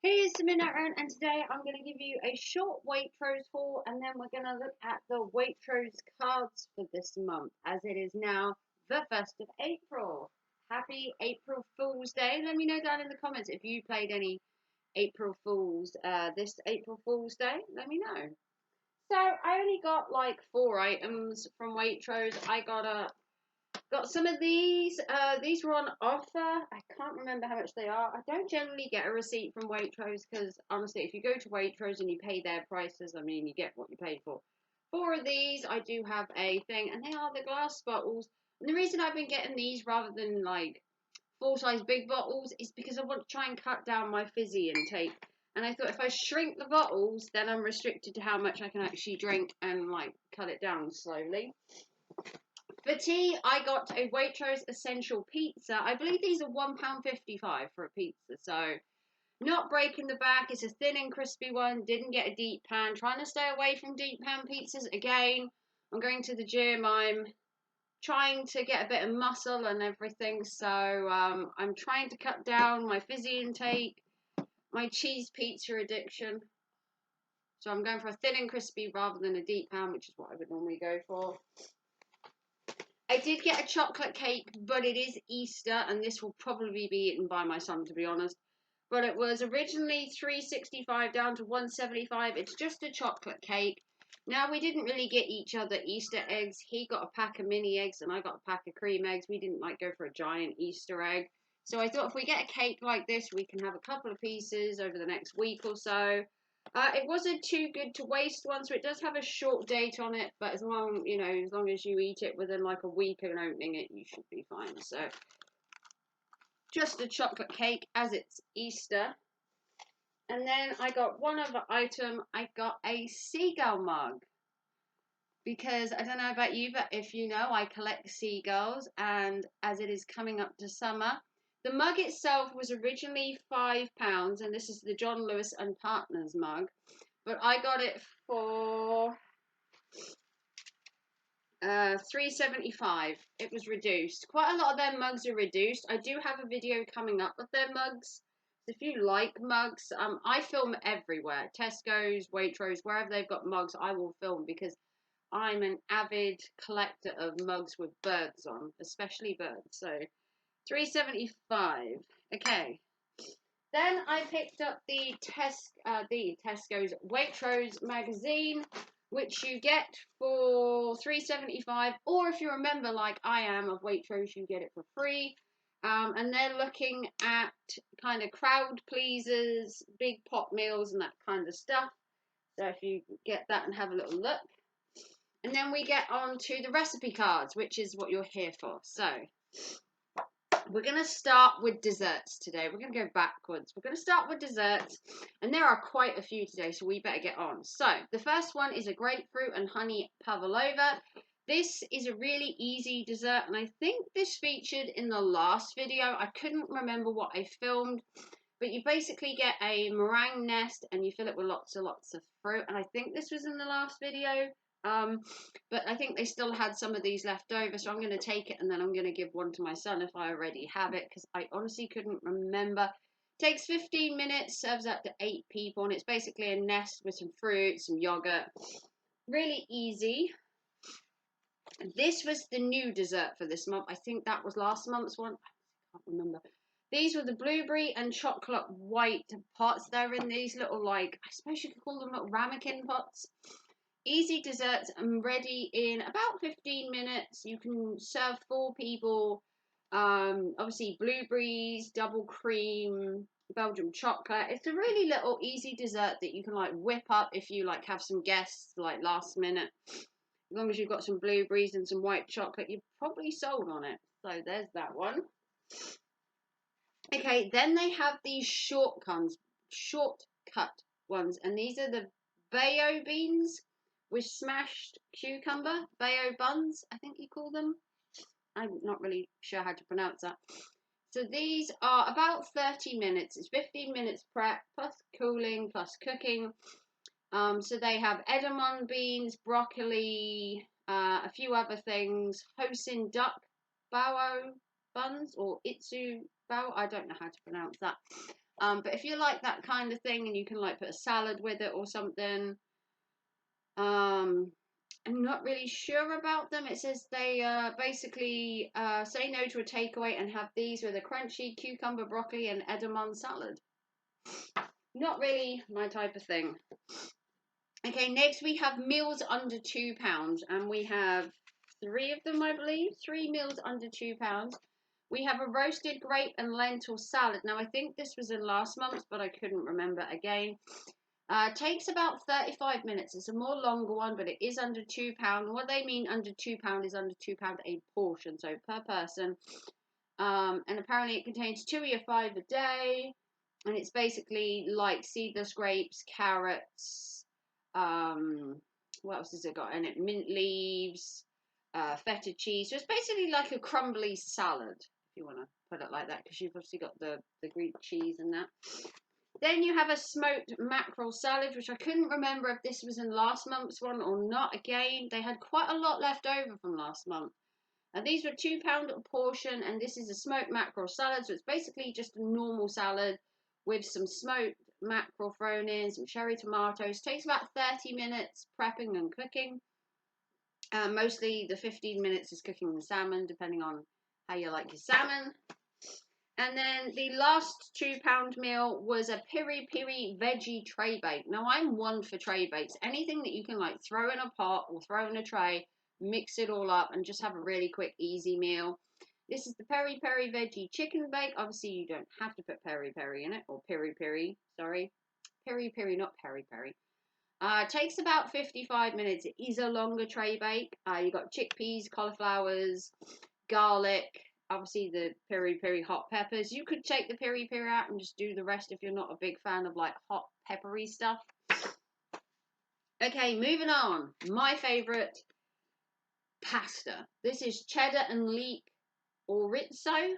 Here's Samina, and today I'm going to give you a short Waitrose haul, and then we're going to look at the Waitrose cards for this month, as it is now the 1st of April. Happy April Fool's Day. Let me know down in the comments if you played any April Fools this April Fool's Day. Let me know. So I only got like 4 items from Waitrose. I got some of these. These were on offer. I can't remember how much they are. I don't generally get a receipt from Waitrose because honestly, if you go to Waitrose and you pay their prices, I mean, you get what you pay for. 4 of these, I do have a thing, and they are the glass bottles. And the reason I've been getting these rather than like full-size big bottles is because I want to try and cut down my fizzy intake. And I thought if I shrink the bottles, then I'm restricted to how much I can actually drink and like cut it down slowly. For tea, I got a Waitrose Essential Pizza. I believe these are £1.55 for a pizza, so not breaking the back. It's a thin and crispy one. Didn't get a deep pan. Trying to stay away from deep pan pizzas. Again, I'm going to the gym. I'm trying to get a bit of muscle and everything, so I'm trying to cut down my fizzy intake, my cheese pizza addiction. So I'm going for a thin and crispy rather than a deep pan, which is what I would normally go for. I did get a chocolate cake, but it is Easter, and this will probably be eaten by my son, to be honest. But it was originally $3.65 down to $1.75. It's just a chocolate cake. Now, we didn't really get each other Easter eggs. He got a pack of mini eggs, and I got a pack of cream eggs. We didn't like go for a giant Easter egg. So I thought if we get a cake like this, we can have a couple of pieces over the next week or so. It wasn't too good to waste one, so it does have a short date on it, but as long as you eat it within like a week of opening it, you should be fine. So just a chocolate cake as it's Easter. And then I got one other item. I got a seagull mug, because I don't know about you, but if you know, I collect seagulls, and as it is coming up to summer, the mug itself was originally £5, and this is the John Lewis and Partners mug, but I got it for $3.75. It was reduced. Quite a lot of their mugs are reduced. I do have a video coming up with their mugs. If you like mugs, I film everywhere. Tesco's, Waitrose, wherever they've got mugs, I will film, because I'm an avid collector of mugs with birds on, especially birds. So $3.75. Okay. Then I picked up the Tesco's Waitrose magazine, which you get for $3.75, or if you're a member like I am of Waitrose, you get it for free. And they're looking at kind of crowd pleasers, big pot meals, and that kind of stuff. So if you get that and have a little look. And then we get on to the recipe cards, which is what you're here for. So we're going to start with desserts today. We're going to go backwards. We're going to start with desserts, and there are quite a few today, so we better get on. So the first one is a grapefruit and honey pavlova. This is a really easy dessert, and I think this featured in the last video. I couldn't remember what I filmed, but you basically get a meringue nest and you fill it with lots and lots of fruit, and I think this was in the last video. But I think they still had some of these left over, so I'm going to take it and then I'm going to give one to my son if I already have it, because I honestly couldn't remember. Takes 15 minutes, serves up to 8 people, and it's basically a nest with some fruit, some yogurt. Really easy. This was the new dessert for this month. I think that was last month's one. I can't remember. These were the blueberry and chocolate white pots. They're in these little, like, I suppose you could call them little ramekin pots. Easy desserts and ready in about 15 minutes. You can serve 4 people. Obviously blueberries, double cream, Belgian chocolate. It's a really little easy dessert that you can like whip up if you like have some guests like last minute. As long as you've got some blueberries and some white chocolate, you're probably sold on it. So there's that one. Okay, then they have these shortcut ones, and these are the bao beans with smashed cucumber, bao buns, I think you call them. I'm not really sure how to pronounce that. So these are about 30 minutes. It's 15 minutes prep, plus cooling, plus cooking. So they have edamame beans, broccoli, a few other things, hosin duck bao buns, or itsu bao, I don't know how to pronounce that. But if you like that kind of thing and you can like put a salad with it or something, I'm not really sure about them. It says they basically say no to a takeaway and have these with a crunchy cucumber, broccoli, and edamame salad. Not really my type of thing. Okay, next we have meals under £2, and we have 3 of them, I believe. 3 meals under £2. We have a roasted grape and lentil salad. Now, I think this was in last month's, but I couldn't remember again. Takes about 35 minutes. It's a more longer one, but it is under £2. What they mean under £2 is under £2 a portion, so per person. And apparently it contains 2 of your 5 a day. And it's basically like seedless grapes, carrots, what else has it got in it? Mint leaves, feta cheese. So it's basically like a crumbly salad, if you want to put it like that, because you've obviously got the Greek cheese and that. Then you have a smoked mackerel salad, which I couldn't remember if this was in last month's one or not. Again, they had quite a lot left over from last month. And these were £2 a portion, and this is a smoked mackerel salad. So it's basically just a normal salad with some smoked mackerel thrown in, some cherry tomatoes. Takes about 30 minutes prepping and cooking. Mostly the 15 minutes is cooking the salmon, depending on how you like your salmon. And then the last £2 meal was a piri piri veggie tray bake. Now, I'm one for tray bakes. Anything that you can like throw in a pot or throw in a tray, mix it all up and just have a really quick, easy meal. This is the peri peri veggie chicken bake. Obviously, you don't have to put peri peri in it, or piri piri, sorry. Peri peri, not peri peri. Takes about 55 minutes. It is a longer tray bake. You've got chickpeas, cauliflowers, garlic, obviously the peri peri hot peppers. You could take the peri peri out and just do the rest if you're not a big fan of like hot peppery stuff. Okay, moving on. My favorite pasta. This is cheddar and leek chorizo.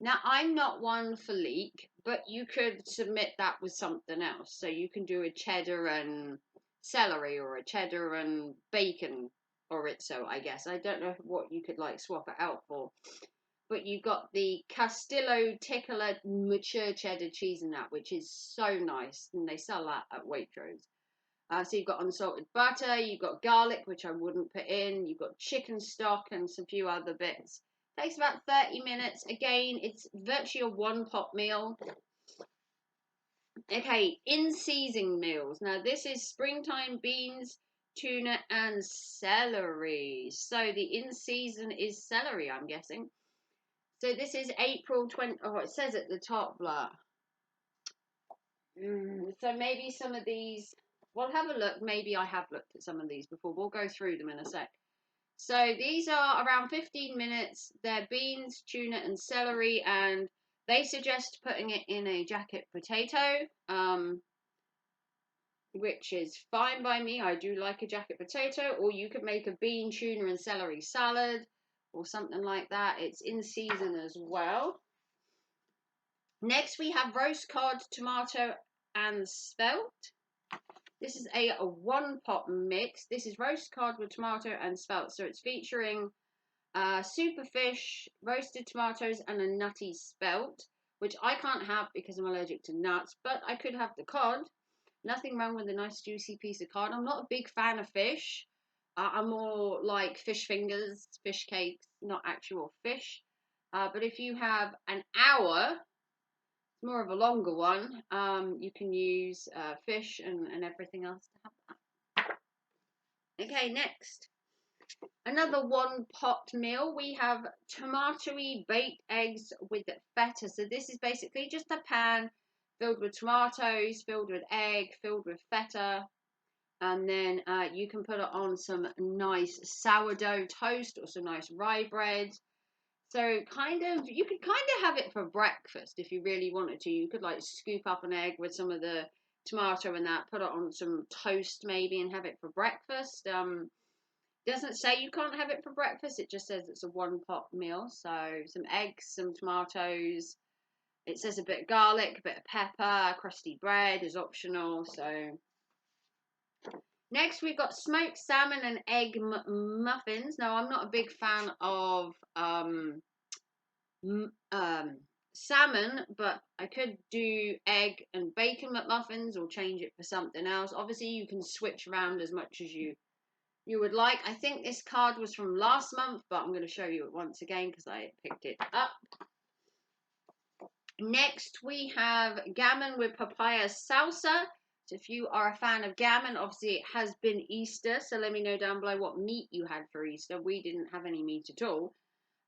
Now, I'm not one for leek, but you could submit that with something else. So you can do a cheddar and celery or a cheddar and bacon chorizo, I guess. I don't know what you could like swap it out for. But you've got the Castillo Ticola mature cheddar cheese in that, which is so nice. And they sell that at Waitrose. So you've got unsalted butter, you've got garlic, which I wouldn't put in. You've got chicken stock and some few other bits. Takes about 30 minutes. Again, it's virtually a one-pot meal. Okay, in-season meals. Now, this is springtime beans, tuna, and celery. So the in-season is celery, I'm guessing. So this is April 20. Oh, it says at the top, blah. So maybe some of these. We'll have a look. Maybe I have looked at some of these before. We'll go through them in a sec. So these are around 15 minutes. They're beans, tuna, and celery, and they suggest putting it in a jacket potato, which is fine by me. I do like a jacket potato, or you could make a bean, tuna, and celery salad, or something like that. It's in season as well. Next, we have roast cod, tomato, and spelt. This is a one-pot mix. This is roast cod with tomato and spelt. So it's featuring super fish, roasted tomatoes, and a nutty spelt, which I can't have because I'm allergic to nuts, but I could have the cod. Nothing wrong with a nice juicy piece of cod. I'm not a big fan of fish. I'm more like fish fingers, fish cakes, not actual fish. But if you have an hour, more of a longer one, you can use fish and everything else to have that. Okay, next, another one pot meal. We have tomatoey baked eggs with feta. So this is basically just a pan filled with tomatoes, filled with egg, filled with feta, and then you can put it on some nice sourdough toast or some nice rye bread. So you could kind of have it for breakfast if you really wanted to. You could like scoop up an egg with some of the tomato and that, put it on some toast maybe and have it for breakfast. Doesn't say you can't have it for breakfast. It just says it's a one pot meal. So some eggs, some tomatoes. It says a bit of garlic, a bit of pepper, crusty bread is optional. So next, we've got smoked salmon and egg muffins. Now, I'm not a big fan of salmon, but I could do egg and bacon McMuffins or change it for something else. Obviously, you can switch around as much as you would like. I think this card was from last month, but I'm going to show you it once again because I picked it up. Next, we have gammon with papaya salsa. So if you are a fan of gammon, obviously it has been Easter, so let me know down below what meat you had for Easter. We didn't have any meat at all.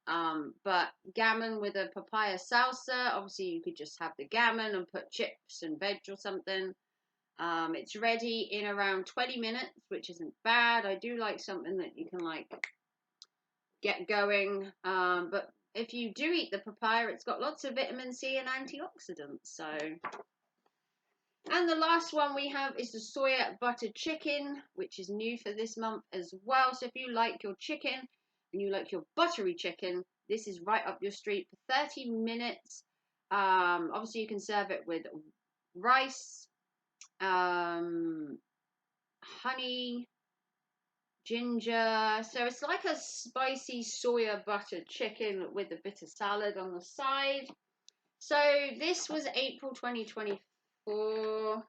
But gammon with a papaya salsa, obviously you could just have the gammon and put chips and veg or something. It's ready in around 20 minutes, which isn't bad. I do like something that you can like get going. But if you do eat the papaya, it's got lots of vitamin C and antioxidants. So, and the last one we have is the soya buttered chicken, which is new for this month as well. So if you like your chicken and you like your buttery chicken, this is right up your street for 30 minutes. Obviously you can serve it with rice, honey, ginger. So it's like a spicy soya buttered chicken with a bit of salad on the side. So this was April 2024.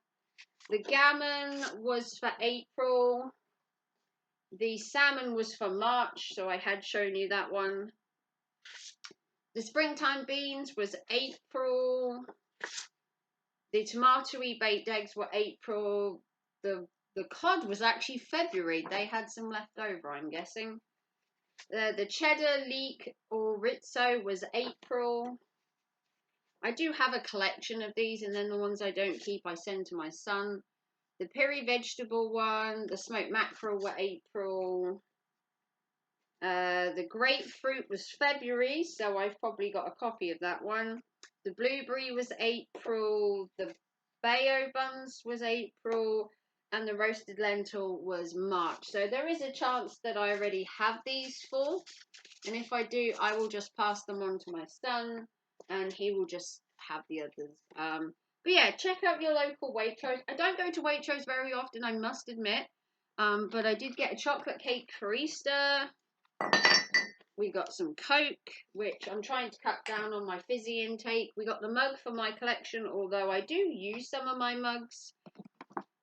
The gammon was for April. The salmon was for March, so I had shown you that one. The springtime beans was April. The tomatoey baked eggs were April. The cod was actually February. They had some left over, I'm guessing. The cheddar leek or rizzo was April. I do have a collection of these, and then the ones I don't keep I send to my son. The peri vegetable one, the smoked mackerel were April. The grapefruit was February, so I've probably got a copy of that one. The blueberry was April. The bayo buns was April. And the roasted lentil was March. So there is a chance that I already have these full. And if I do, I will just pass them on to my son, and he will just have the others. But yeah, check out your local Waitrose. I don't go to Waitrose very often, I must admit. But I did get a chocolate cake for Easter. We got some Coke, which I'm trying to cut down on my fizzy intake. We got the mug for my collection, although I do use some of my mugs.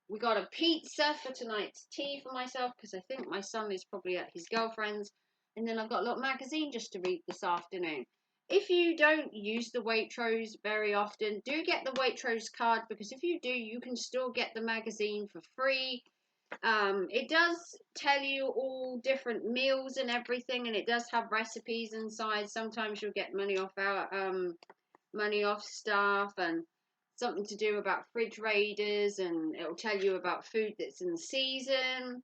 We got a pizza for tonight's tea for myself, because I think my son is probably at his girlfriend's. And then I've got a little magazine just to read this afternoon. If you don't use the Waitrose very often, do get the Waitrose card, because if you do, you can still get the magazine for free. It does tell you all different meals and everything, and it does have recipes inside. Sometimes you'll get money off stuff, and something to do about fridge raiders, and it'll tell you about food that's in season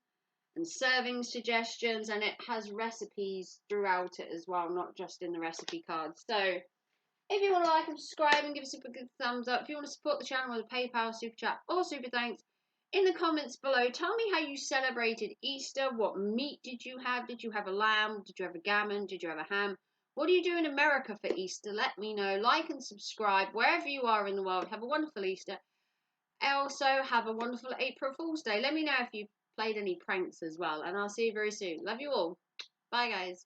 and serving suggestions, and it has recipes throughout it as well, not just in the recipe cards. So if you want to like and subscribe and give us a good thumbs up, if you want to support the channel with a PayPal, Super Chat or Super Thanks, in the comments below, tell me how you celebrated Easter. What meat did you have? Did you have a lamb? Did you have a gammon? Did you have a ham? What do you do in America for Easter? Let me know. Like and subscribe wherever you are in the world. Have a wonderful Easter. Also, have a wonderful April Fool's Day. Let me know if you played any pranks as well. And I'll see you very soon. Love you all. Bye, guys.